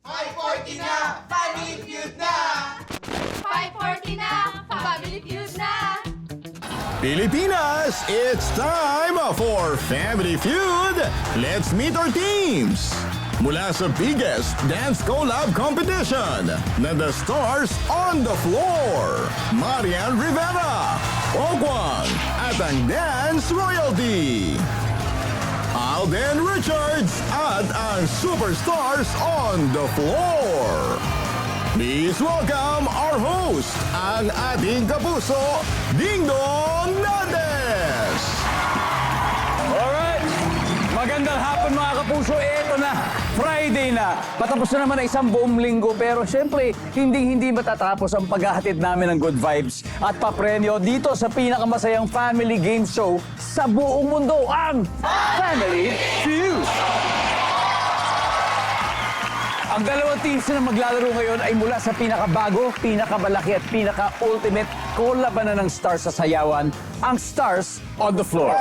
540 na! Family Feud na! 540 na! Family Feud na! Pilipinas, it's time for Family Feud. Let's meet our teams. Mula sa biggest dance collab competition na The Stars on the Floor, Marian Rivera, Ogwang, at ang Dance Royalty. Alden Richards at ang Superstars on the Floor. Please welcome our host, ang ating kapuso, Ding Dong Nades! Alright! Magandang hapon mga kapuso. Ito na, Friday na. Patapos na naman ang isang buong linggo. Pero syempre, hindi matatapos ang paghahatid namin ng good vibes at papremyo dito sa pinakamasayang family game show sa buong mundo, ang Family Feud! Ang dalawang teams na maglalaro ngayon ay mula sa pinakabago, pinakamalaki at pinaka-ultimate kolabanan ng Stars sa sayawan, ang Stars on the Floor.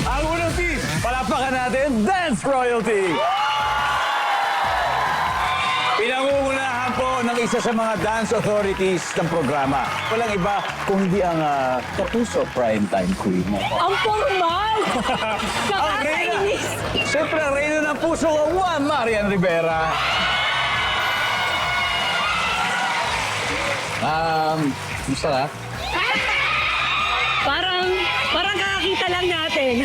Ang unang team, palapakan natin, Dance Royalty! Pinangungunahan po ng isa sa mga dance authorities ng programa. Walang iba kung hindi ang Kapuso Primetime Queen. Ang formal! Ang reyna! Nakakainis! Siyempre, ang reyna ng puso ko, Juan Marian Rivera. Gusto ka? Parang kakakita lang natin.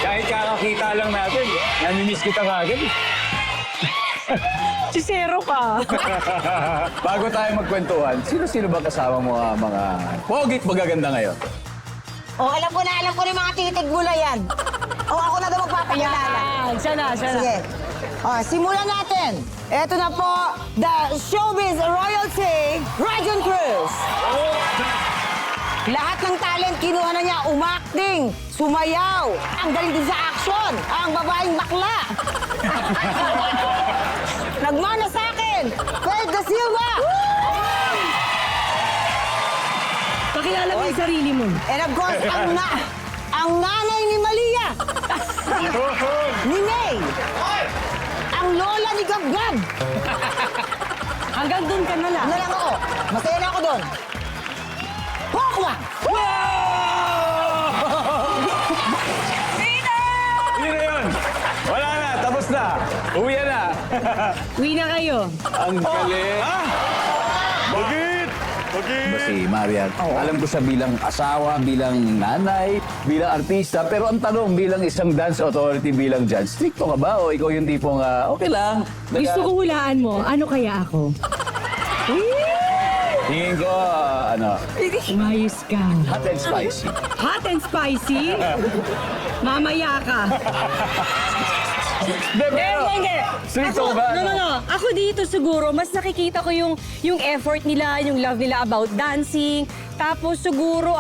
Kahit kakakita lang natin, namimiss kita kagad. Chisero ka. Bago tayo magkwentuhan, sino-sino ba kasama mo mga pogi't magaganda ngayon? Oh, alam ko na yung mga titig mo na yan. Oh, ako na daw magpapakilala. Ayan, siya na. Sige. Oh, simulan natin. Ito na po, the Showbiz Royalty, Rajon Cruz. Lahat ng talent kinuha na niya, umakting, sumayaw, ang galing din sa action, ang babaeng bakla. Nagmana sa akin, Fred Da Silva. Pakilala mo yung sarili mo. And of course, ang nanay ni Malia. Ni May. Ang lola ni Gab-Gab. Hanggang doon ka na lang. Ano lang ako? Masaya na ako doon. Hokwa! Hindi na yun! Wala na, tapos na. Uwi na. Uwi na kayo. Ang galing. Si Marian, alam ko siya bilang asawa, bilang nanay, bilang artista, pero ang tanong bilang isang dance authority, bilang judge, stricto ka ba o ikaw yung tipong okay lang? Gusto ko hulaan mo. Ano kaya ako? Tingin ko, Umayos ka. hot and spicy. Hot and spicy? Mamaya ka. Hindi. Stricto ba? No. Ako dito siguro, mas nakikita ko yung effort nila, yung love nila about dancing. Tapos siguro,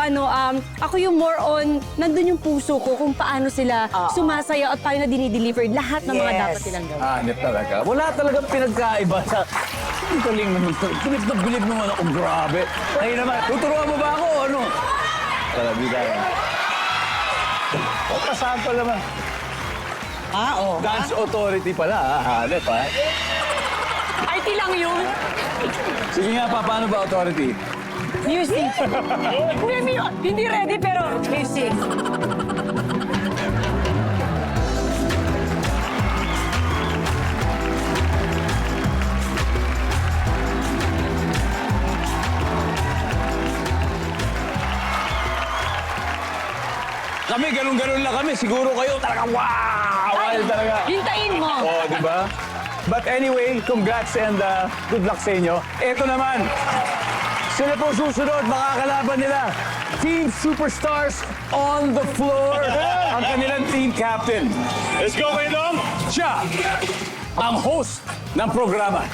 ako yung more on, nandun yung puso ko kung paano sila sumasayaw at paano na dinideliver lahat ng mga Yes. dapat silang gawin. Hanip talaga. Wala talagang pinagkaiba sa... Ang galing naman. Bilib naman ako. Grabe. Ay naman, tuturuan mo ba ako o ano? Talaga yan. Pasample naman. Dance authority pala, hanip ha. IT lang yun. Sige nga pa, paano ba authority? Music. Hindi ready pero music. Kami, ganun-ganun lang kami. Siguro kayo talaga, wow! Ay, talaga. Hintayin mo. Oo, di ba? But anyway, congrats and good luck sa inyo. Ito naman, sila po susunod, makakalaban nila. Team Superstars on the Floor, ang kanilang team captain. Let's go, Maydong! Siya, ang host ng programa.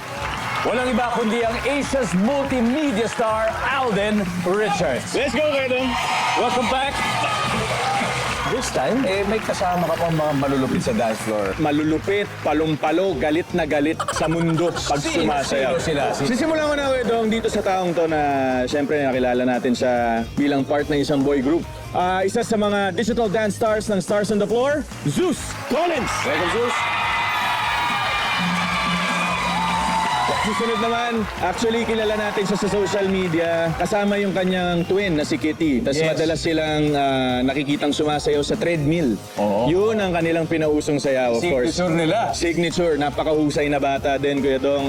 Walang iba kundi ang Asia's multimedia star, Alden Richards. Let's go, Maydong! Welcome back. This time, may kasama ka pang mga malulupit sa dance floor. Malulupit, palong-palo, galit na galit sa mundo pag sumasayaw. Sino sila? Sisimulan ko na, Wedong, dito sa taong to na siyempre nakilala natin siya bilang part ng isang boy group. Isa sa mga digital dance stars ng Stars on the Floor, Zeus Collins. Welcome, Zeus. Susunod naman, actually kilala natin siya sa social media kasama yung kanyang twin na si Kitty. Tapos Yes. madalas silang nakikitang sumasayaw sa treadmill. Oo. Yun ang kanilang pinausong sayaw, of course. Signature nila. Signature, napakahusay na bata din, Kuya Dong.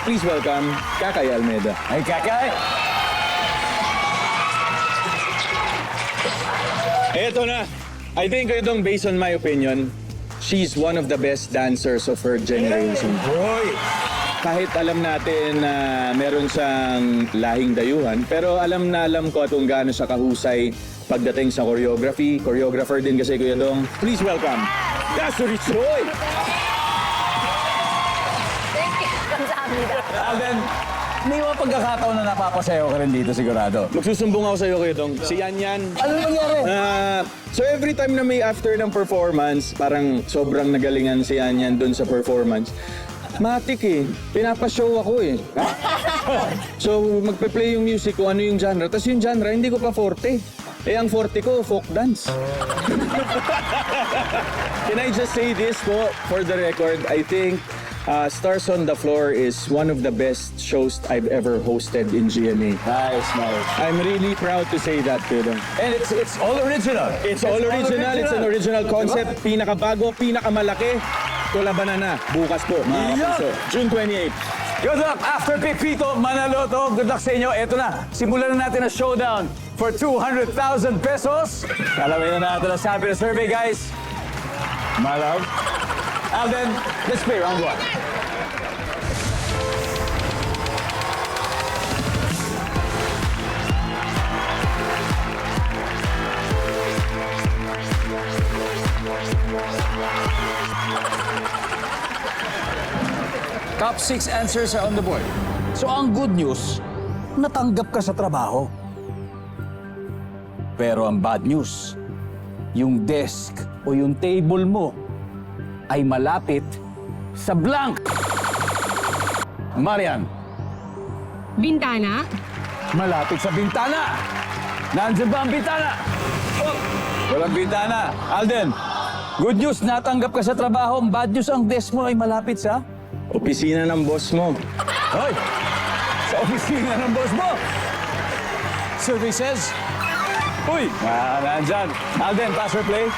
Please welcome, Kakay Almeda. Ay, Kakay. Eto na. I think, Kuya Dong, based on my opinion, she's one of the best dancers of her generation. Boy. Kahit alam natin na meron siyang lahing dayuhan, pero alam ko at kung gaano siya kahusay pagdating sa choreography. Choreographer din kasi, Kuya Dong. Please welcome, Dasuri Choi! Alden, may mga pagkakataon na napapasayaw ka rin dito sigurado. Magsusumbong ako sa'yo, Kuya Dong. Si Yan Yan. Ano nangyari? So every time na may after ng performance, parang sobrang nagalingan si Yan Yan dun sa performance. Matik eh. Pinapashow ako eh. So magpe-play yung music ko, ano yung genre. Tapos yung genre, hindi ko pa forte. Eh ang forte ko, folk dance. Can I just say this po, for the record, I think Stars on the Floor is one of the best shows I've ever hosted in GMA. Nice. I'm really proud to say that, Pedro. And it's all original. It's all original. It's an original concept. Pinakabago, pinakamalaki. Tulabanan na. Bukas po, mga kapuso. June 28. Good luck after Pepito Manaloto. Good luck sa inyo. Ito na. Simulan na natin ang showdown for 200,000 pesos. Alamin na natin ang sabi ng survey, guys. My love. Alden, let's play round one. Top 6 answers are on the board. So ang good news, natanggap ka sa trabaho. Pero ang bad news, yung desk o yung table mo ay malapit sa blank. Marian, Bintana? malapit sa bintana. Nandiyan ba ang bintana? Oh, walang bintana. Alden, good news, natanggap ka sa trabaho. Ang bad news, ang desk mo ay malapit sa... Opisina ng boss mo. Hoy! Sa opisina ng boss mo! Survey says... Uy! Nandyan. Alden, pass or play?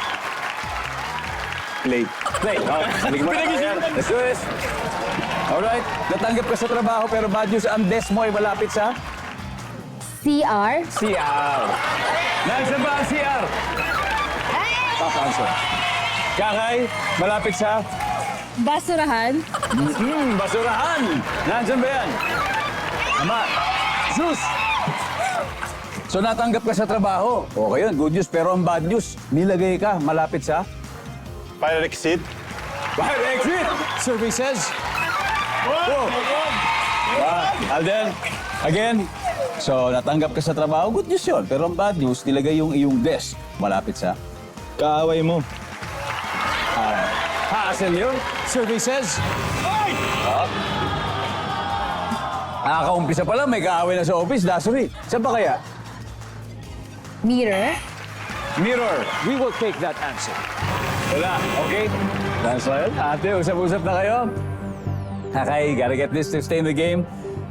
Play. Play. Okay. Let's do this. Alright. Natanggap ka sa trabaho pero bad news, ang desk mo ay malapit sa... CR? CR. Nandyan ba ang CR? Top answer. Kakay, malapit sa... Basurahan? Basurahan! Nandyan ba yan? Tama. Sus! So natanggap ka sa trabaho. Okay yun, good news. Pero ang bad news, nilagay ka malapit sa... Fire exit. Fire exit! Survey says... Whoa! Alden, again. So natanggap ka sa trabaho, good news yun. Pero ang bad news, nilagay yung iyong desk malapit sa... Kaaway mo. Hassle yun. Survey says... Nakakaumpisa pa lang, may kaaway na sa office. Dasuri. Saan ba kaya? Mirror? Mirror. We will take that answer. Wala. Okay? That's right. Ate, usap-usap na kayo. Okay, gotta get this to stay in the game.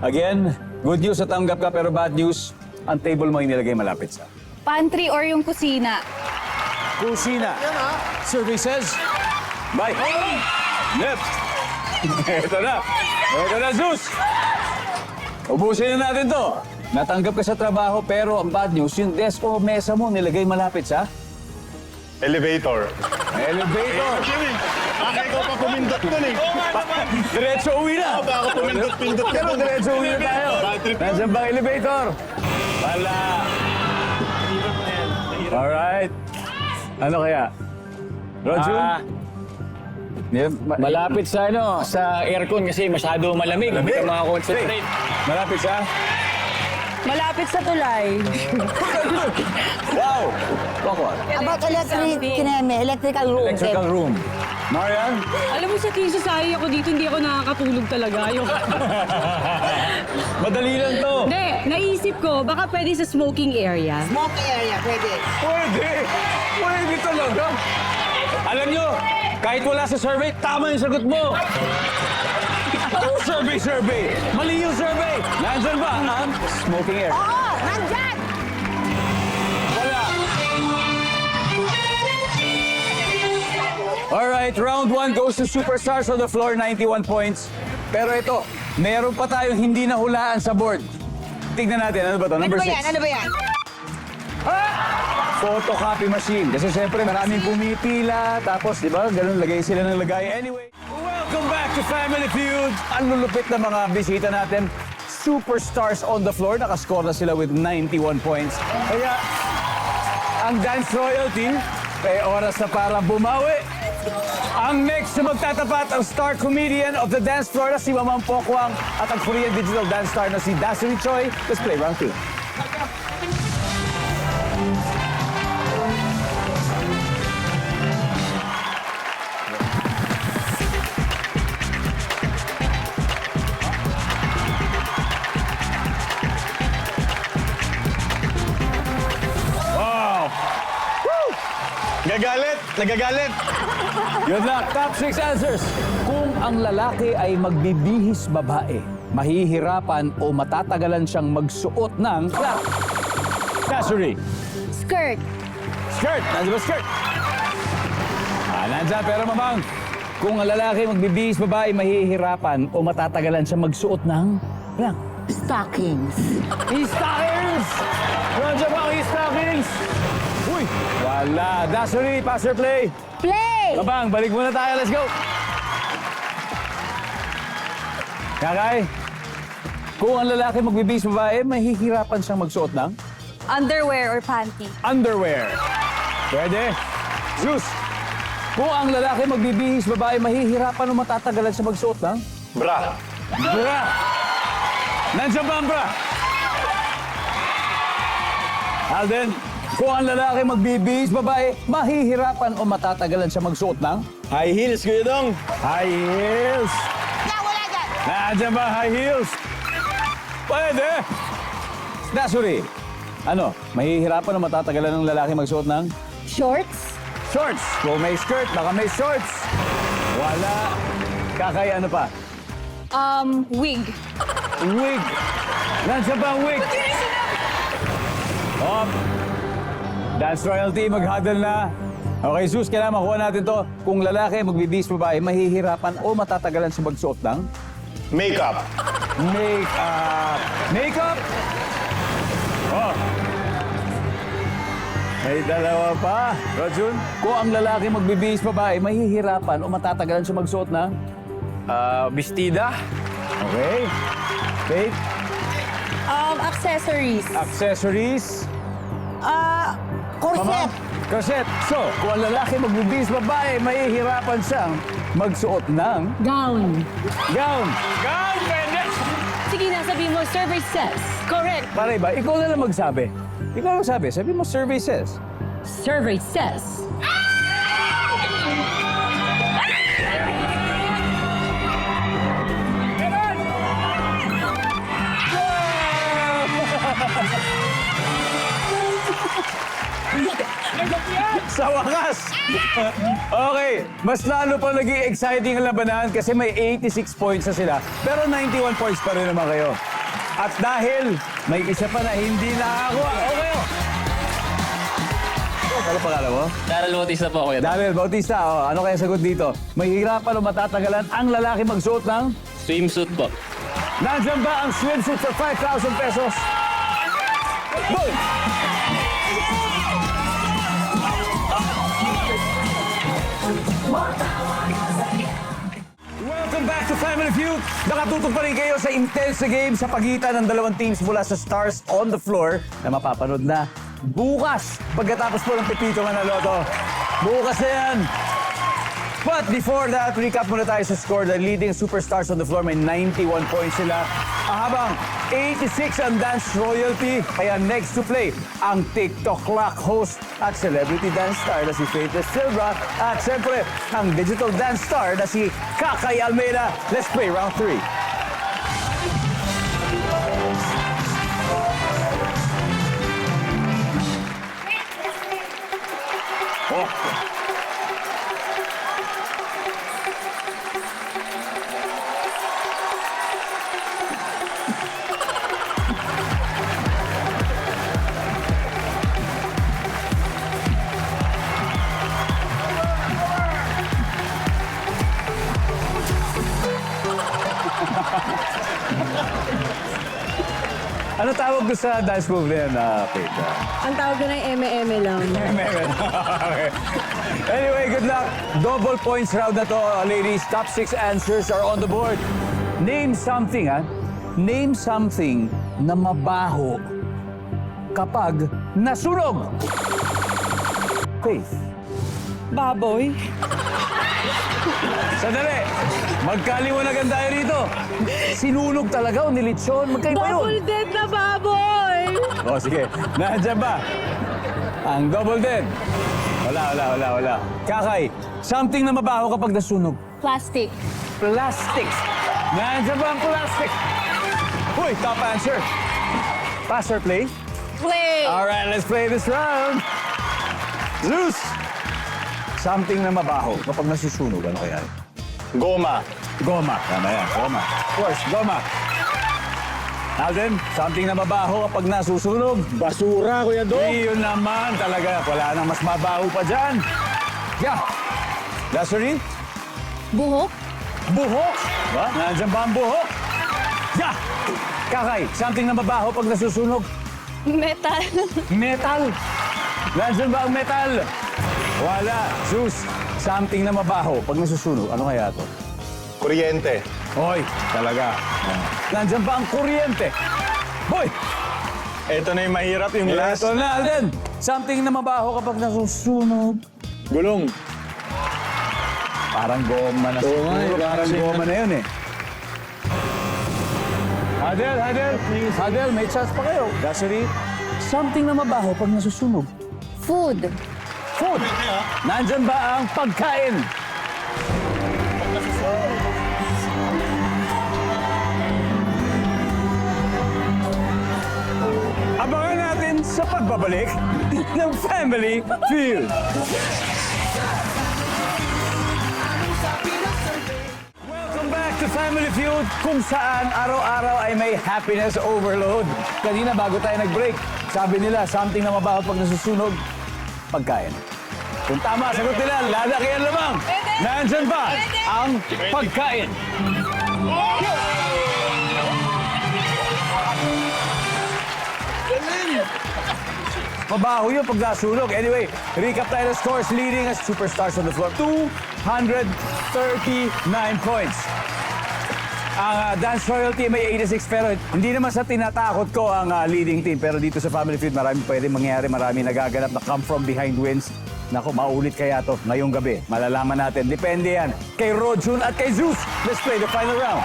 Again, good news, natanggap ka, pero bad news, ang table mo inilagay malapit sa... Pantry or yung kusina? Kusina. Survey says... Bye. Left. Ito na. Ito na, Zeus. Ubusin na natin to. Natanggap ka sa trabaho, pero ang bad news, yung desk o mesa mo nilagay malapit sa... Elevator. Elevator. Baka ikaw pa pumindot dun eh. Diretso uwi na. Baka pumindot-pindot ka Pero dun. diretso uwi na tayo. Nandiyan bang elevator? Wala. Alright. Ano kaya? Roju? Malapit sa sa aircon kasi masyado malamig. Hindi ka makakonsentrate. Malapit sa? Malapit sa tulay. Wow! Bakwa? About electrical room. Electrical room. Marian? Alam mo, sa tingin society ako dito, hindi ako nakakatulog talaga. Madali lang to. Hindi, naisip ko, baka pwede sa smoking area. Smoke area, pwede. Pwede! Pwede talaga! Alam nyo, kahit wala sa survey, tama yung sagot mo! Anong survey? Mali yung survey! Nandyan ba ang smoking area? Oo, nandyan! Wala! Alright, round 1 goes to Superstars on the floor, 91 points. Pero ito, meron pa tayong hindi nahulaan sa board. Tignan natin, ano ba to? Ano Number ba 6. yan? Ano ba yan? Photocopy machine. Kasi siyempre maraming pumipila. Tapos, di ba, ganun lagay sila ng lagay. Anyway, welcome back to Family Feud. Ang lulupit na mga bisita natin. Superstars on the floor. Nakascore na sila with 91 points. Kaya, ang Dance Royalty, may oras na para bumawi. Ang next na magtatapat, ang star comedian of the dance floor na si Mamang Pokwang at ang Korean digital dance star na si Dasuri Choi. Let's play round 2. Nagagalit. Good luck. Top 6 answers. Kung ang lalaki ay magbibihis babae, mahihirapan o matatagalan siyang magsuot ng Dasuri. Skirt. Skirt. Nandiyan ba skirt? Nandyan. Pero mamang, kung ang lalaki magbibihis babae, mahihirapan o matatagalan siyang magsuot ng Stockings. stockings! Nandiyan ba ang stockings? Uy! Wala. Dasuri, pass or play? Play! Babang, balik muna tayo. Let's go! Kakay, kung ang lalaki magbibihis babae, mahihirapan siyang magsuot ng Underwear or panty. underwear. Pwede. Zeus, kung ang lalaki magbibihis babae, mahihirapan o matatagalan siya magsuot ng Bra. bra. Nandiyan ba ang bra? Alden, kung ang lalaki magbibihis babae, mahihirapan o matatagalan siya magsuot ng High heels, Kuya Dong. high heels. Wala dyan. Nandiyan ba high heels? Pwede. Dasuri, ano, mahihirapan o matatagalan ng lalaki magsuot ng Shorts. shorts. Kung may skirt, baka may shorts. Wala. Kakay, ano pa? Wig. Wig. Nandiyan ba ang wig? Oh. Dance royalty, mag-huddle na. Okay, Zeus, kailangan makuha natin to. Kung lalaki magbibihis babae, mahihirapan o matatagalan sa magsuot ng Makeup. makeup. Makeup? Oh. May dalawa pa. Rojun, kung ang lalaki magbibihis babae, mahihirapan o matatagalan siya magsuot ng bestida. Okay. Faith, Accessories. accessories. Corset. Corset. So, kung ang lalaki magbibihis babae, mahihirapan siyang magsuot ng Gown. gown. Gown, pwede! Sige na, sabihin mo, survey says. Correct. Pare ba, ikaw na lang magsabi. Ikaw lang sabi. Sabi mo, survey says. Survey says. Sa wakas! Okay, mas lalo pa naging exciting ang labanan kasi may 86 points na sila. Pero 91 points pa rin naman kayo. At dahil may isa pa na hindi nakakuha. Okay. Ano pangalan mo? Daryl Bautista po, Kuya. Daniel Bautista, ano kaya sagot dito? Mahihirapan o matatagalan ang lalaki magsuot ng? Swimsuit po. Nandiyan ba ang swimsuit for 5,000 pesos? Boom! Welcome back to Family Feud! Nakatutok pa rin kayo sa intense na game sa pagitan ng dalawang teams mula sa Stars on the Floor na mapapanood na bukas pagkatapos po ng Pepito Manaloto. Bukas na yan! But before that, recap muna tayo sa score. The leading Superstars on the Floor may 91 points sila. Habang 86 ang dance royalty, kaya next to play ang TikTok clock host at celebrity dance star na si Faithless Silva at siyempre ang digital dance star na si Kakay Almeida. Let's play round 3. Ano tawag doon sa dance move na yan, Faith? Ang tawag doon ay eme-eme lang. Okay. Anyway, good luck. Double points round na to, ladies. Top 6 answers are on the board. Name something, Name something na mabaho kapag nasunog. Faith. Baboy. Sandali. Magkaliwanagan tayo rito. Sinunog talaga o nilitsyon? Magkaiba yun. Double dead na baboy! O, sige. Nandiyan ba? Ang double dead. Wala. Kakay, something na mabaho kapag nasunog. Plastic. Plastic. Nandiyan ba ang plastic? Uy, top answer. Pass or play? Play! Alright, let's play this round. Zeus! Something na mabaho kapag nasusunog. Ano kaya? Goma. Goma. Tama yan, goma. Of course, goma. Alden, something na mabaho kapag nasusunog. Basura, Kuya Dong. Yun naman talaga. Wala nang mas mabaho pa dyan. Yeah. Lazarin? Buhok? Buhok. Ba? Nandiyan ba ang buhok? Yeah. Kakay, something na mabaho pag nasusunog. Metal. Metal. Nandiyan ba ang metal? Wala. Sus, something na mabaho pag nasusunog. Ano kaya to? Kuryente. Hoy, talaga. Nandiyan ba ang kuryente? Boy! Ito na yung mahirap, yung last. Ito na, Alden. Something na mabaho kapag nasusunog. Gulong. Parang goma na siguro. nga, Parang kasi goma na yun eh. Hadel, may chance pa kayo. Dasari, something na mabaho pag nasusunog. Food. Food. Nandyan ba ang pagkain? Abangan natin sa pagbabalik ng Family Feud. Welcome back to Family Feud, kung saan araw-araw ay may happiness overload. Kanina bago tayo nag-break, sabi nila something na mabaho pag nasusunog, pagkain. Kung tama, sagot nila, lalaki ang lamang. Nandyan ba ang pagkain? Mabaho yun pag nasunog. Anyway, recap tayo ng scores. Leading as Superstars on the floor. 239 points. Ang dance royalty may 86, pero hindi naman sa tinatakot ko ang leading team. Pero dito sa Family Feud, marami pwede mangyari. Marami nagaganap na come from behind wins. Naku, maulit kaya to ngayong gabi. Malalaman natin. Depende yan kay Rojun at kay Zeus. Let's play the final round.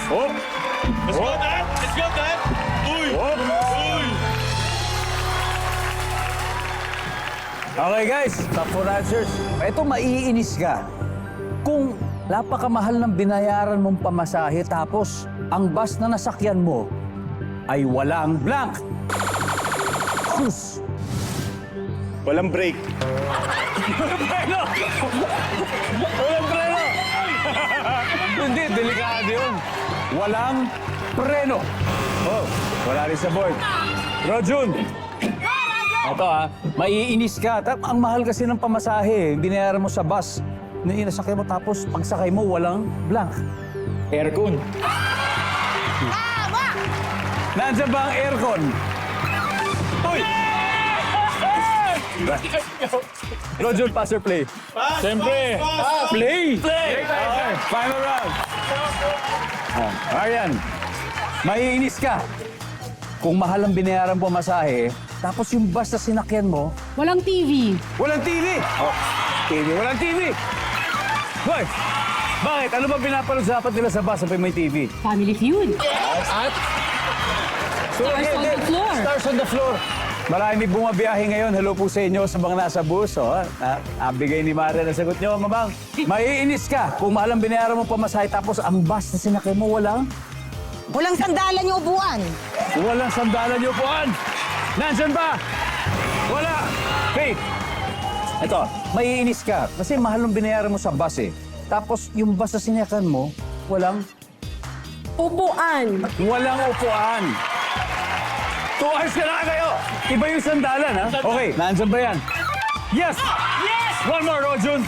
Oh! Let's go, Dad! Let's go, Dad! Uy! Uy! Okay guys, top 4 answers. Ito, maiinis ka. Kung napakamahal ng binayaran mong pamasahe tapos ang bus na nasakyan mo ay walang blank. Sus! Walang break. Walang preno! Walang preno! Hindi, delikado yun. Walang preno. Oh, wala rin sa board. Rojun! Ito maiinis ka. Ang mahal kasi ng pamasahe. Binayaran mo sa bus. Nasakay mo tapos pagsakay mo walang blank. Aircon. Nandiyan ba ang aircon? Uy! Rojun, pass or play? Siyempre! Play! Play! Okay, final round. Marian, maiinis ka. Kung mahal ang binayaran mo masahe, tapos yung bus na sinakyan mo, Walang TV. walang TV! Oh, TV, walang TV! Boy, bakit? Ano ba pinapanood dapat nila sa bus kapag may TV? Family Feud. At? Stars on the floor. Stars on the floor. Marami bumabiyahe ngayon. Hello po sa inyo sa mga nasa bus. Oh, bigay ni Maria na sagot nyo, mamang. Maiinis ka kung mahal ang binayaran mo pamasahe tapos ang bus na sinakyan mo walang sandalan yung upuan. walang sandalan yung upuan. Nandyan ba? Wala. Faith. Ito, maiinis ka kasi mahal ang binayaran mo sa bus eh. Tapos yung bus na sinakyan mo, walang Upuan. upuan. 2 hours ka na kayo. Iba yung sandalan, ha? Okay, nandyan ba yan? Yes! Yes! One more, Rojun.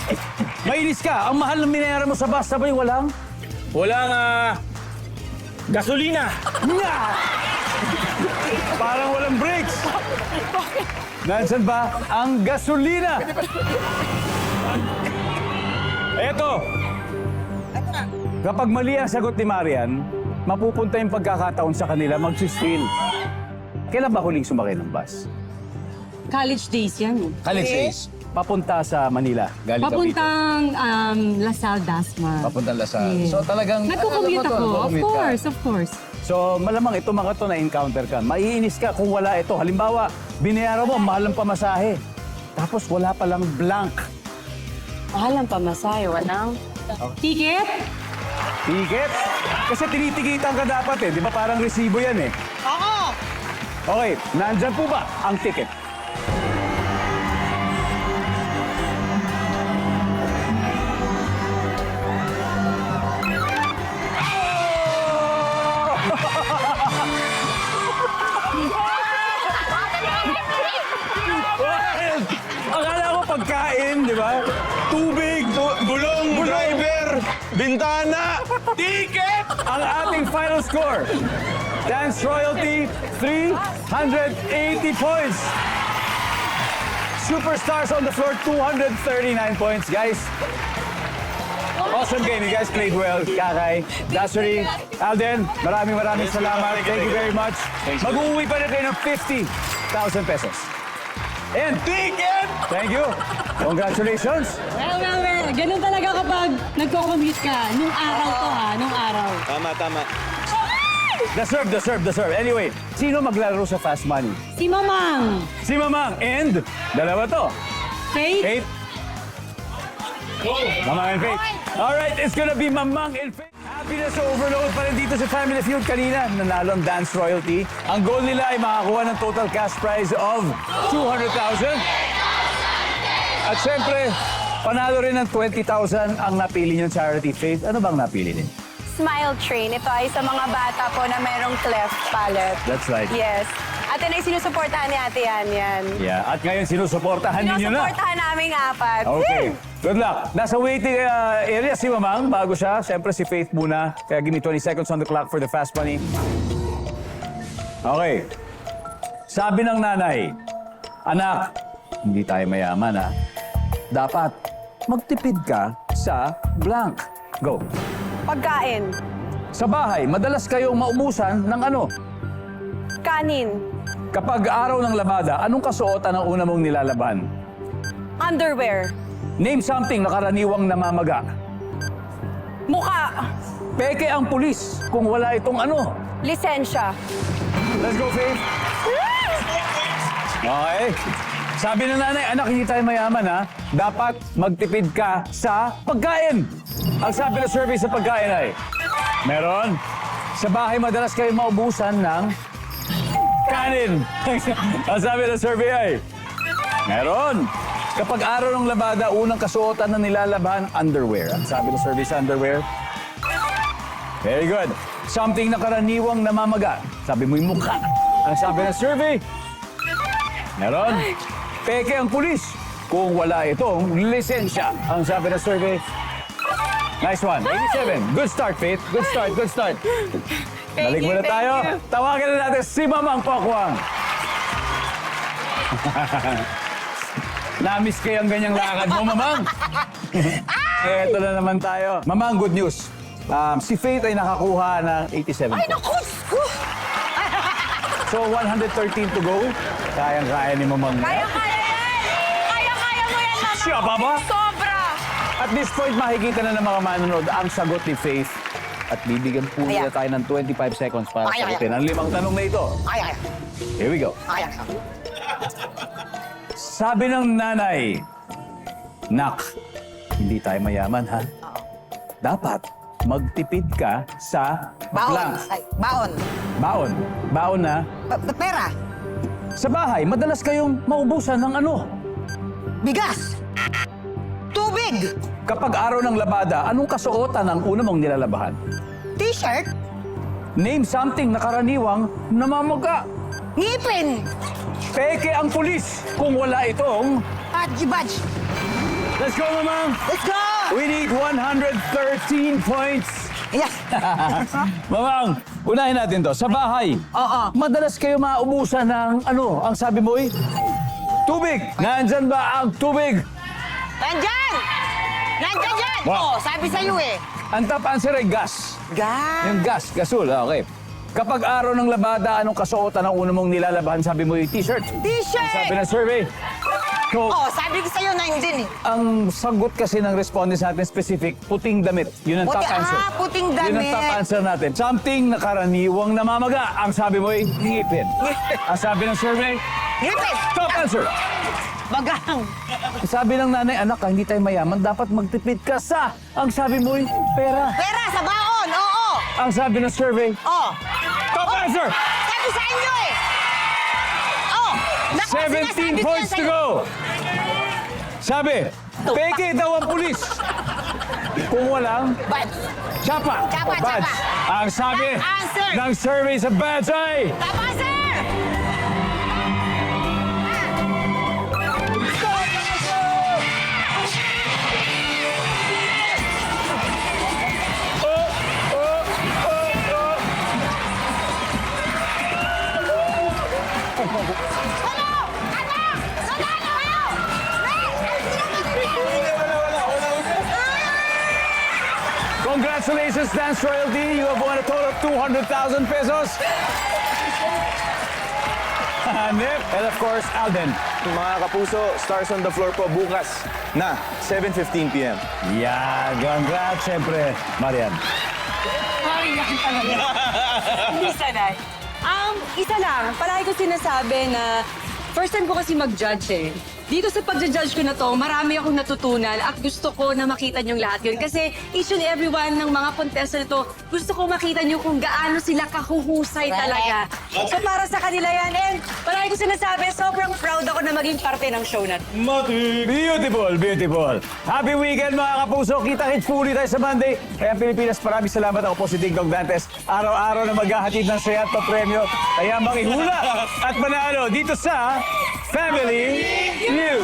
Mainis ka. Ang mahal ng binayaran mo sa bus, sabay walang? Walang gasolina. Yeah! Parang walang brakes. Nandyan ba ang gasolina? Eto. Kapag mali ang sagot ni Marian, mapupunta yung pagkakataon sa kanila mag-steal. Kailan ba huling sumakay ng bus? College days yan. College days. Papunta sa Manila. Galing Papuntang Lasal, Dasma. Papuntang Lasal. Yeah. So talagang... Nagko-commute ako. Of course, of course. So malamang ito mga to na-encounter ka. Maiinis ka kung wala ito. Halimbawa, binayaran mo, mahal ang pamasahe. Tapos wala palang blank. Mahal ang pamasahe, walang. Ticket? Ticket? Kasi tinitikitan ka dapat eh. Di ba parang resibo yan eh. Oo. Okay, nandyan po ba ang ticket? Akala ko pagkain, di ba? Tubig, Gulong, driver, bintana, ticket! ang ating final score. Dance royalty, 380 points. Superstars on the floor, 239 points. Guys, awesome game. You guys played well. Kakay, Dasuri, Alden, maraming salamat. Thank you very much. Mag-uwi pa rin kayo ng 50,000 pesos. And Ticket! thank you. Congratulations. Well. Ganun talaga kapag nagko-commute ka. Nung araw to ha, nung araw. Tama. Deserve. Anyway, sino maglalaro sa Fast Money? Si Mamang. Si Mamang and dalawa to. Faith? Faith. Mamang and Faith. Alright, it's gonna be Mamang and Faith. Happiness overload pa rin dito sa Family Feud. Kanina, nanalo ang Dance Royalty. Ang goal nila ay makakuha ng total cash prize of 200,000. At syempre, panalo rin ng 20,000 ang napili niyong charity. Faith, ano bang napili niyo? Smile Train. Ito ay sa mga bata po na merong cleft palate. That's right. Yes. At yun ay sinusuportahan ni Ate Yan. Yeah, at ngayon sinusuportahan ninyo na. Sinusuportahan naming apat. Okay. Good luck. Nasa waiting area si Mamang bago siya. Siyempre si Faith muna. Kaya give me 20 seconds on the clock for the Fast Money. Okay. Sabi ng nanay, anak, hindi tayo mayaman ha. Dapat magtipid ka sa blank. Go. Pagkain. Sa bahay, madalas kayong maubusan ng ano? Kanin. Kapag araw ng labada, anong kasuotan ang una mong nilalaban? Underwear. Name something na karaniwang namamaga. Muka. Peke ang pulis kung wala itong ano. Lisensya. Let's go, Faith. Okay. Sabi ng nanay, anak, hindi tayo mayaman ha. Dapat magtipid ka sa pagkain. Ang sabi ng survey sa pagkain ay, meron. Sa bahay, madalas kayo maubusan ng kanin. Ang sabi ng survey ay, meron. Kapag araw ng labada, unang kasuotan na nilalaban, underwear. Ang sabi ng survey sa underwear, very good. Something na karaniwang namamaga. Sabi mo yung mukha. Ang sabi ng survey, meron. Peke ang pulis kung wala itong lisensya. Ang sabi ng survey, nice one. 87. Good start, Faith. Good start. Balik muna tayo. Tawagan na natin si Mamang Pokwang. Namiss kayo ang ganyang lakad mo, Mamang. Eto na naman tayo. Mamang, good news. Si Faith ay nakakuha ng 87 Ay, points. naku! So, 113 to go. Kayang-kaya ni Mamang Net. Kaya-kaya yan! Kaya-kaya mo yan, Mama! Siya ba ba? Sobra! At this point, makikita na ng mga manonood ang sagot ni Faith. At bibigyan po nila tayo ng 25 seconds para sagutin ang 5 tanong na ito. Ay, ay, Here we go. ay, ay. Sabi ng nanay, Nak, hindi tayo mayaman ha? Dapat magtipid ka sa Baon. blank. Ay, baon. Baon. Baon na. Pera. Sa bahay, madalas kayong maubusan ng ano? Bigas. Tubig. Kapag araw ng labada, anong kasuotan ang una mong nilalabahan? T-shirt. Name something na karaniwang namamaga. Ngipin. Peke ang pulis kung wala itong... At badge. Let's go, Mamang! Let's go! We need 113 points. Yes. Mamang, unahin natin to. Sa bahay, madalas kayo maubusan ng ano? Ang sabi mo tubig. Nandyan ba ang tubig? Nandyan! Nandyan yan! Wow. Oh, sabi sa'yo eh. Ang top answer ay gas. Gas. Yung gas, gasol. Okay. Kapag araw ng labada, anong kasuotan ang una mong nilalabahan? Sabi mo t-shirt. T-shirt. Sabi ng survey. So, Oh, sabi ko sa'yo nandyan eh. ang sagot kasi ng respondents natin specific, puting damit. Yun ang top answer. Puting Yun ang damit. top answer natin. Something na karaniwang namamaga. Ang sabi mo ay ngipin. Ang sabi ng survey, Ngipin. top answer. Bagang. Sabi ng nanay, anak, hindi tayo mayaman, dapat magtipid ka sa... Ang sabi mo ay pera. Pera sa baon. Oo. Ang sabi ng survey, Oh. top answer. Sabi sa inyo eh. Oh. Naku, 17 sinasabi ko points yan to sa'yo. go. Sabi, peke daw ang pulis. Kung walang Badge. Chapa. Chapa, o badge. chapa. Ang sabi Top answer. ng survey sa badge ay... Tama, sir! Congratulations, Dance Royalty. You have won a total of 200,000 pesos. Nip. And of course, Alden. Mga kapuso, Stars on the Floor po bukas na 7:15 p.m. Yeah, congrats, syempre. Marian. Marian talaga. Hindi sanay. Isa lang, palagi ko sinasabi na first time ko kasi mag-judge eh. Dito sa pag-judge ko na to, marami akong natutunan at gusto ko na makita niyong lahat yun. Kasi each and every one ng mga contestant nito, gusto ko makita niyo kung gaano sila kahuhusay talaga. So para sa kanila yan, and palagi ko sinasabi, sobrang proud ako na maging parte ng show na to. Beautiful, beautiful. Happy weekend, mga kapuso. Kita-kits po ulit tayo sa Monday. Kaya Pilipinas, maraming salamat. Ako po si Ding Dong Dantes. Araw-araw na maghahatid ng saya at premyo. Kaya makihula at manalo dito sa Family Feud.